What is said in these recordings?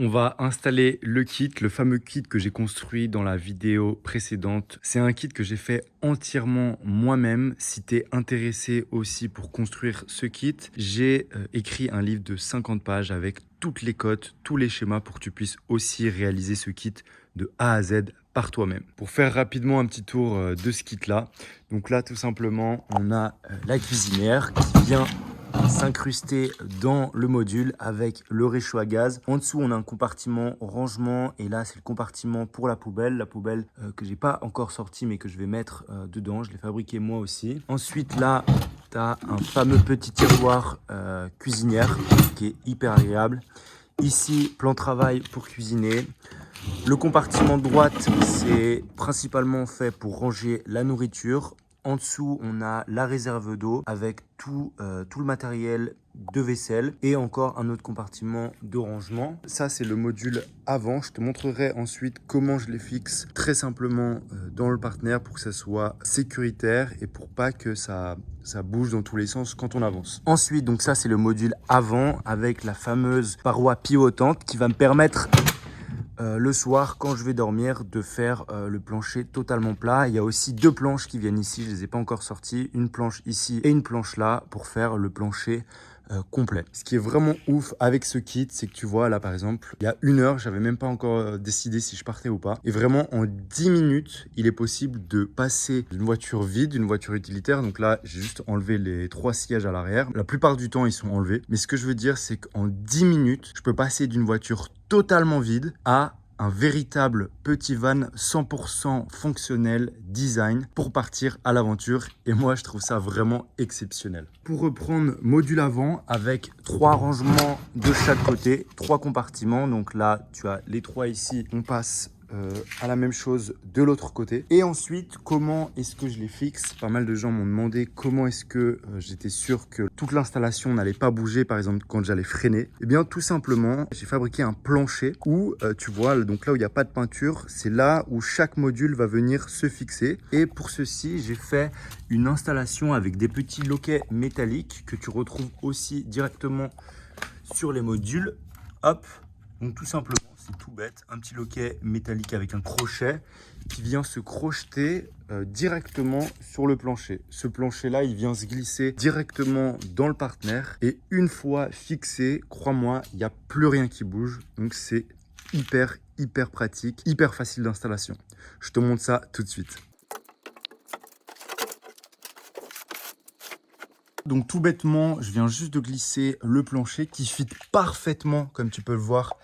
On va installer le kit, le fameux kit que j'ai construit dans la vidéo précédente. C'est un kit que j'ai fait entièrement moi-même. Si tu es intéressé aussi pour construire ce kit, j'ai écrit un livre de 50 pages avec toutes les cotes, tous les schémas pour que tu puisses aussi réaliser ce kit de A à Z par toi-même. Pour faire rapidement un petit tour de ce kit-là, donc là tout simplement, on a la cuisinière qui vient s'incruster dans le module avec le réchaud à gaz. En dessous, on a un compartiment rangement et là, c'est le compartiment pour la poubelle que j'ai pas encore sorti mais que je vais mettre dedans. Je l'ai fabriqué moi aussi. Ensuite, là, tu as un fameux petit tiroir cuisinière qui est hyper agréable. Ici, plan travail pour cuisiner. Le compartiment de droite, c'est principalement fait pour ranger la nourriture. En dessous, on a la réserve d'eau avec tout le matériel de vaisselle et encore un autre compartiment de rangement. Ça, c'est le module avant. Je te montrerai ensuite comment je les fixe très simplement dans le partenaire pour que ça soit sécuritaire et pour pas que ça bouge dans tous les sens quand on avance. Ensuite, donc ça, c'est le module avant avec la fameuse paroi pivotante qui va me permettre le soir, quand je vais dormir, de faire le plancher totalement plat. Il y a aussi deux planches qui viennent ici, je ne les ai pas encore sorties. Une planche ici et une planche là pour faire le plancher complet. Ce qui est vraiment ouf avec ce kit, c'est que tu vois là par exemple, il y a 1 heure, j'avais même pas encore décidé si je partais ou pas. Et vraiment en 10 minutes, il est possible de passer d'une voiture vide, une voiture utilitaire. Donc là, j'ai juste enlevé les 3 sièges à l'arrière. La plupart du temps, ils sont enlevés. Mais ce que je veux dire, c'est qu'en 10 minutes, je peux passer d'une voiture totalement vide à un véritable petit van 100% fonctionnel design pour partir à l'aventure. Et moi, je trouve ça vraiment exceptionnel. Pour reprendre, module avant avec 3 rangements de chaque côté, 3 compartiments. Donc là, tu as les 3 ici. On passe à la même chose de l'autre côté. Et ensuite, comment est-ce que je les fixe? Pas mal de gens m'ont demandé comment est-ce que j'étais sûr que toute l'installation n'allait pas bouger, par exemple quand j'allais freiner. Eh bien, tout simplement, j'ai fabriqué un plancher où tu vois, donc là où il n'y a pas de peinture, c'est là où chaque module va venir se fixer. Et pour ceci, j'ai fait une installation avec des petits loquets métalliques que tu retrouves aussi directement sur les modules. Hop, donc tout simplement, c'est tout bête, un petit loquet métallique avec un crochet qui vient se crocheter directement sur le plancher. Ce plancher-là, il vient se glisser directement dans le partenaire et une fois fixé, crois-moi, il n'y a plus rien qui bouge. Donc c'est hyper pratique, hyper facile d'installation. Je te montre ça tout de suite. Donc tout bêtement, je viens juste de glisser le plancher qui fit parfaitement, comme tu peux le voir,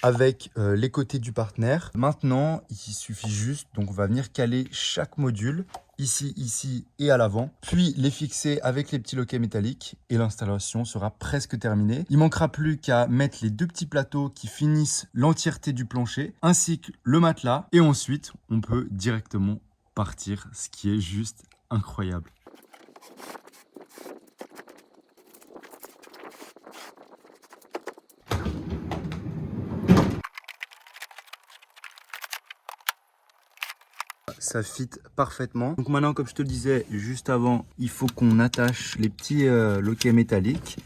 avec les côtés du partenaire. Maintenant, il suffit juste, donc on va venir caler chaque module, ici et à l'avant, puis les fixer avec les petits loquets métalliques et l'installation sera presque terminée. Il manquera plus qu'à mettre les 2 petits plateaux qui finissent l'entièreté du plancher, ainsi que le matelas, et ensuite, on peut directement partir, ce qui est juste incroyable. Ça fit parfaitement. Donc maintenant, comme je te le disais juste avant, il faut qu'on attache les petits loquets métalliques.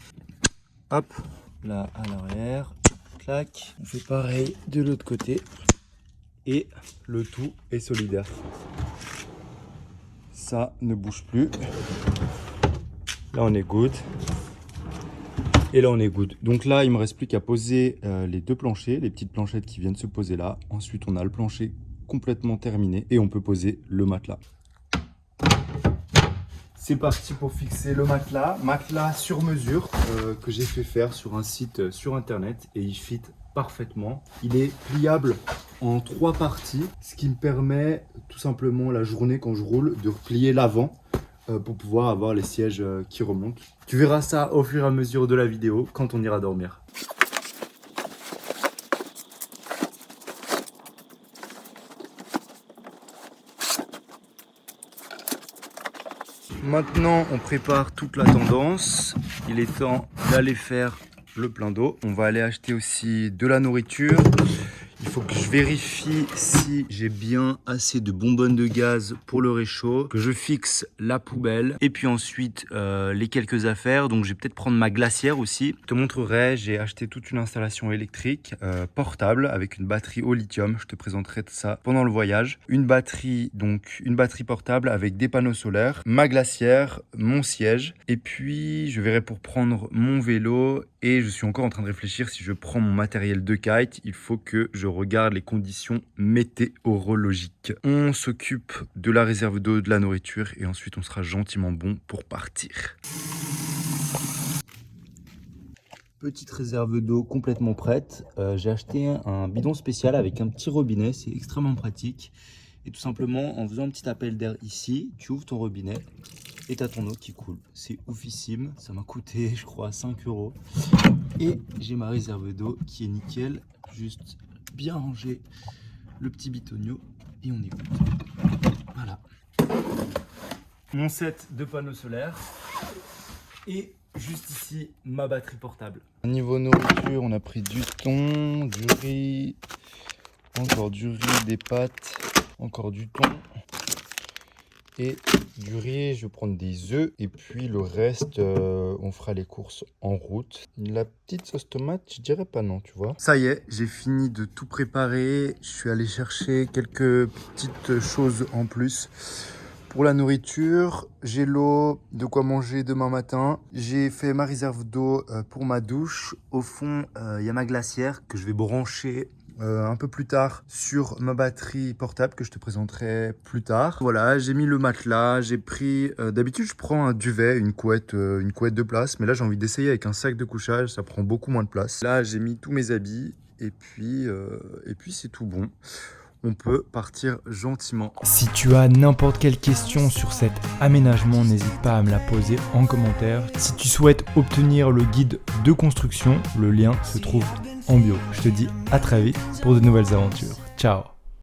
Hop, là à l'arrière, clac. On fait pareil de l'autre côté et le tout est solidaire. Ça ne bouge plus. Là on est good. Et là on est good. Donc là il me reste plus qu'à poser les 2 planchers, les petites planchettes qui viennent se poser là. Ensuite on a le plancher complètement terminé et on peut poser le matelas. C'est parti pour fixer le matelas sur mesure que j'ai fait faire sur un site sur internet et il fit parfaitement. Il est pliable en 3 parties, ce qui me permet tout simplement la journée quand je roule de replier l'avant pour pouvoir avoir les sièges qui remontent. Tu verras ça au fur et à mesure de la vidéo quand on ira dormir. Maintenant, on prépare toute la tendance. Il est temps d'aller faire le plein d'eau. On va aller acheter aussi de la nourriture. Il faut que je vérifie si j'ai bien assez de bonbonnes de gaz pour le réchaud, que je fixe la poubelle et puis ensuite les quelques affaires. Donc je vais peut-être prendre ma glacière aussi. Je te montrerai, j'ai acheté toute une installation électrique portable avec une batterie au lithium. Je te présenterai ça pendant le voyage. Une batterie portable avec des panneaux solaires, ma glacière, mon siège et puis je verrai pour prendre mon vélo et je suis encore en train de réfléchir si je prends mon matériel de kite. Il faut que je regarde les conditions météorologiques. On s'occupe de la réserve d'eau, de la nourriture et ensuite on sera gentiment bon pour partir. Petite réserve d'eau complètement prête. J'ai acheté un bidon spécial avec un petit robinet, c'est extrêmement pratique. Et tout simplement, en faisant un petit appel d'air ici, tu ouvres ton robinet et tu as ton eau qui coule. C'est oufissime, ça m'a coûté je crois 5 €. Et j'ai ma réserve d'eau qui est nickel, juste bien rangé le petit bitonio et on écoute. Voilà. Mon set de panneaux solaires et juste ici ma batterie portable. Niveau nourriture, on a pris du thon, du riz, encore du riz, des pâtes, encore du thon et du riz. Je vais prendre des œufs et puis le reste, on fera les courses en route. La petite sauce tomate, je dirais pas non, tu vois. Ça y est, j'ai fini de tout préparer. Je suis allé chercher quelques petites choses en plus. Pour la nourriture, j'ai l'eau, de quoi manger demain matin. J'ai fait ma réserve d'eau pour ma douche. Au fond, il y a ma glacière que je vais brancher un peu plus tard sur ma batterie portable que je te présenterai plus tard. Voilà, j'ai mis le matelas, j'ai pris... d'habitude, je prends un duvet, une couette de place. Mais là, j'ai envie d'essayer avec un sac de couchage. Ça prend beaucoup moins de place. Là, j'ai mis tous mes habits et puis c'est tout bon. On peut partir gentiment. Si tu as n'importe quelle question sur cet aménagement, n'hésite pas à me la poser en commentaire. Si tu souhaites obtenir le guide de construction, le lien se trouve en bio. Je te dis à très vite pour de nouvelles aventures. Ciao!